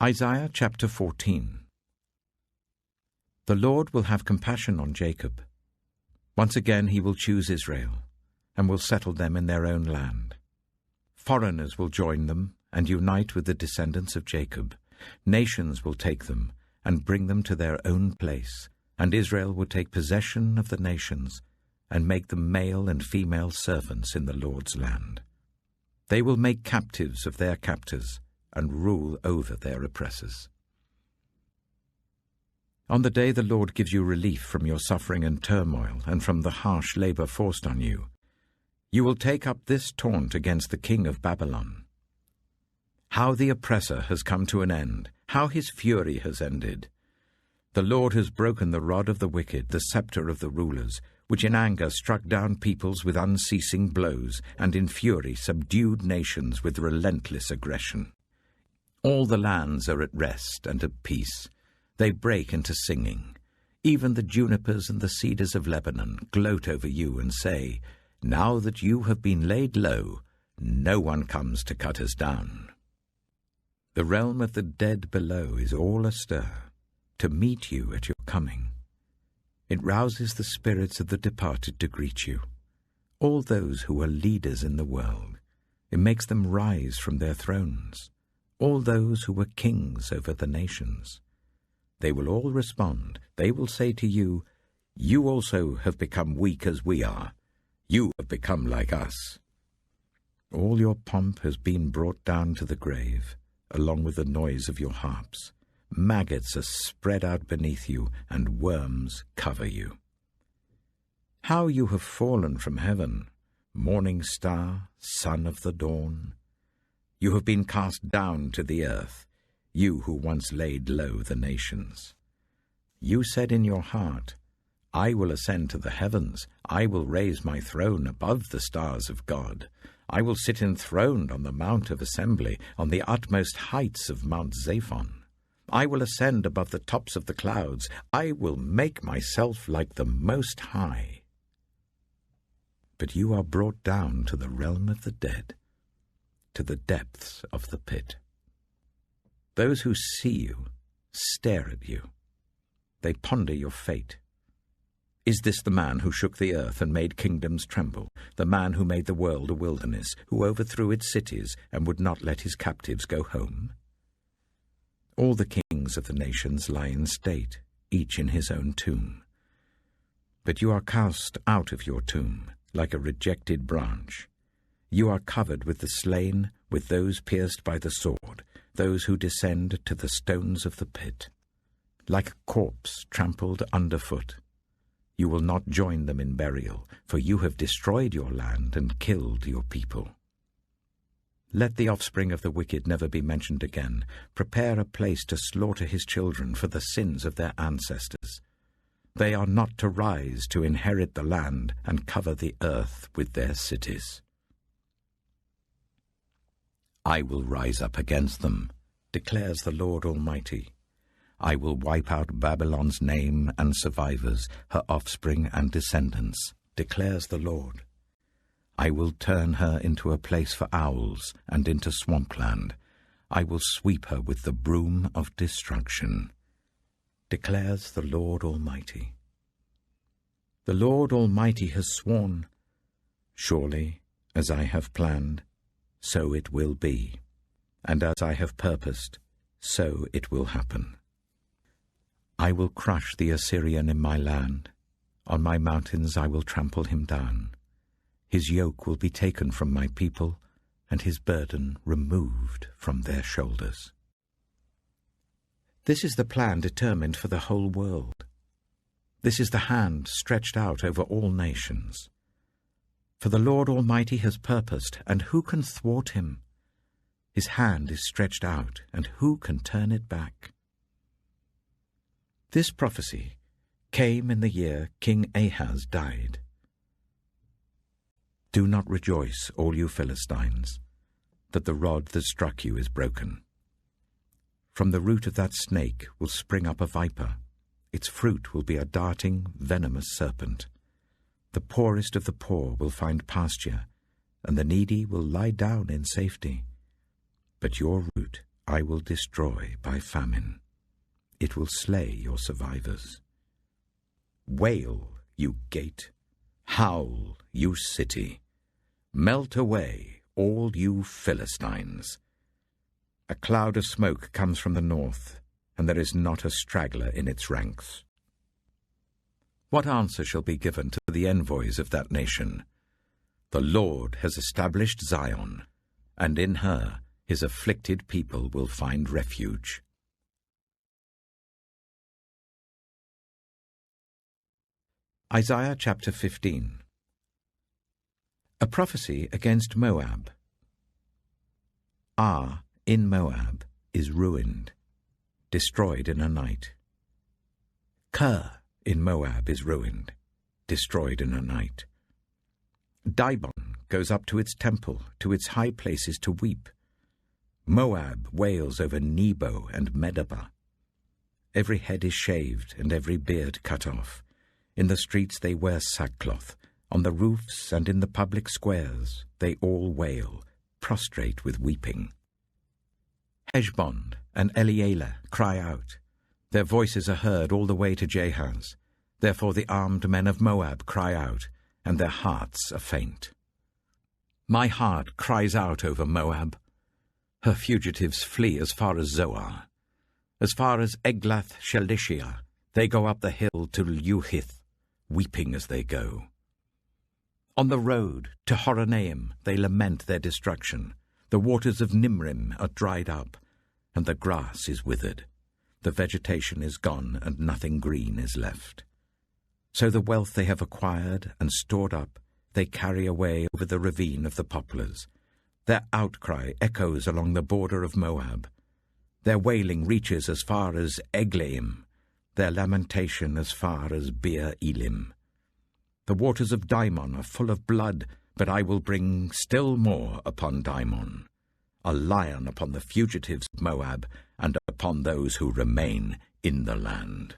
Isaiah chapter 14. The Lord will have compassion on Jacob. Once again he will choose Israel, and will settle them in their own land. Foreigners will join them, and unite with the descendants of Jacob. Nations will take them, and bring them to their own place, and Israel will take possession of the nations, and make them male and female servants in the Lord's land. They will make captives of their captors, and rule over their oppressors. On the day the Lord gives you relief from your suffering and turmoil, and from the harsh labor forced on you, you will take up this taunt against the king of Babylon. How the oppressor has come to an end, how his fury has ended. The Lord has broken the rod of the wicked, the scepter of the rulers, which in anger struck down peoples with unceasing blows, and in fury subdued nations with relentless aggression. All the lands are at rest and at peace. They break into singing. Even the junipers and the cedars of Lebanon gloat over you and say, "Now that you have been laid low, no one comes to cut us down." The realm of the dead below is all astir to meet you at your coming. It rouses the spirits of the departed to greet you, all those who are leaders in the world. It makes them rise from their thrones, all those who were kings over the nations. They will all respond. They will say to you, "You also have become weak as we are. You have become like us." All your pomp has been brought down to the grave, along with the noise of your harps. Maggots are spread out beneath you, and worms cover you. How you have fallen from heaven, morning star, son of the dawn! You have been cast down to the earth, you who once laid low the nations. You said in your heart, "I will ascend to the heavens. I will raise my throne above the stars of God. I will sit enthroned on the mount of assembly, on the utmost heights of Mount Zaphon. I will ascend above the tops of the clouds. I will make myself like the Most High." But you are brought down to the realm of the dead, to the depths of the pit. Those who see you stare at you. They ponder your fate. Is this the man who shook the earth and made kingdoms tremble, the man who made the world a wilderness, who overthrew its cities and would not let his captives go home? All the kings of the nations lie in state, each in his own tomb. But you are cast out of your tomb like a rejected branch. You are covered with the slain, with those pierced by the sword, those who descend to the stones of the pit. Like a corpse trampled underfoot, you will not join them in burial, for you have destroyed your land and killed your people. Let the offspring of the wicked never be mentioned again. Prepare a place to slaughter his children for the sins of their ancestors. They are not to rise to inherit the land and cover the earth with their cities. I will rise up against them, declares the Lord Almighty. I will wipe out Babylon's name and survivors, her offspring and descendants, declares the Lord. I will turn her into a place for owls and into swampland. I will sweep her with the broom of destruction, declares the Lord Almighty. The Lord Almighty has sworn, surely, as I have planned, so it will be, and as I have purposed, so it will happen. I will crush the Assyrian in my land. On my mountains I will trample him down. His yoke will be taken from my people, and his burden removed from their shoulders. This is the plan determined for the whole world. This is the hand stretched out over all nations. For the Lord Almighty has purposed, and who can thwart him? His hand is stretched out, and who can turn it back? This prophecy came in the year King Ahaz died. Do not rejoice, all you Philistines, that the rod that struck you is broken. From the root of that snake will spring up a viper. Its fruit will be a darting, venomous serpent. The poorest of the poor will find pasture, and the needy will lie down in safety. But your root I will destroy by famine. It will slay your survivors. Wail, you gate. Howl, you city. Melt away, all you Philistines. A cloud of smoke comes from the north, and there is not a straggler in its ranks. What answer shall be given to the envoys of that nation? The Lord has established Zion, and in her his afflicted people will find refuge. Isaiah chapter 15. A prophecy against Moab. Ar in Moab is ruined, destroyed in a night. Kir in Moab is ruined, destroyed in a night. Dibon goes up to its temple, to its high places to weep. Moab wails over Nebo and Medeba. Every head is shaved and every beard cut off. In the streets they wear sackcloth. On the roofs and in the public squares they all wail, prostrate with weeping. Heshbon and Elealeh cry out. Their voices are heard all the way to Jahaz. Therefore the armed men of Moab cry out, and their hearts are faint. My heart cries out over Moab. Her fugitives flee as far as Zoar. As far as Eglath-Shelishiyah, they go up the hill to Luhith, weeping as they go. On the road to Horonaim they lament their destruction. The waters of Nimrim are dried up, and the grass is withered. The vegetation is gone, and nothing green is left. So the wealth they have acquired and stored up they carry away over the ravine of the poplars. Their outcry echoes along the border of Moab. Their wailing reaches as far as Eglaim, their lamentation as far as Beer Elim. The waters of Dimon are full of blood, but I will bring still more upon Dimon, a lion upon the fugitives of Moab, and upon those who remain in the land.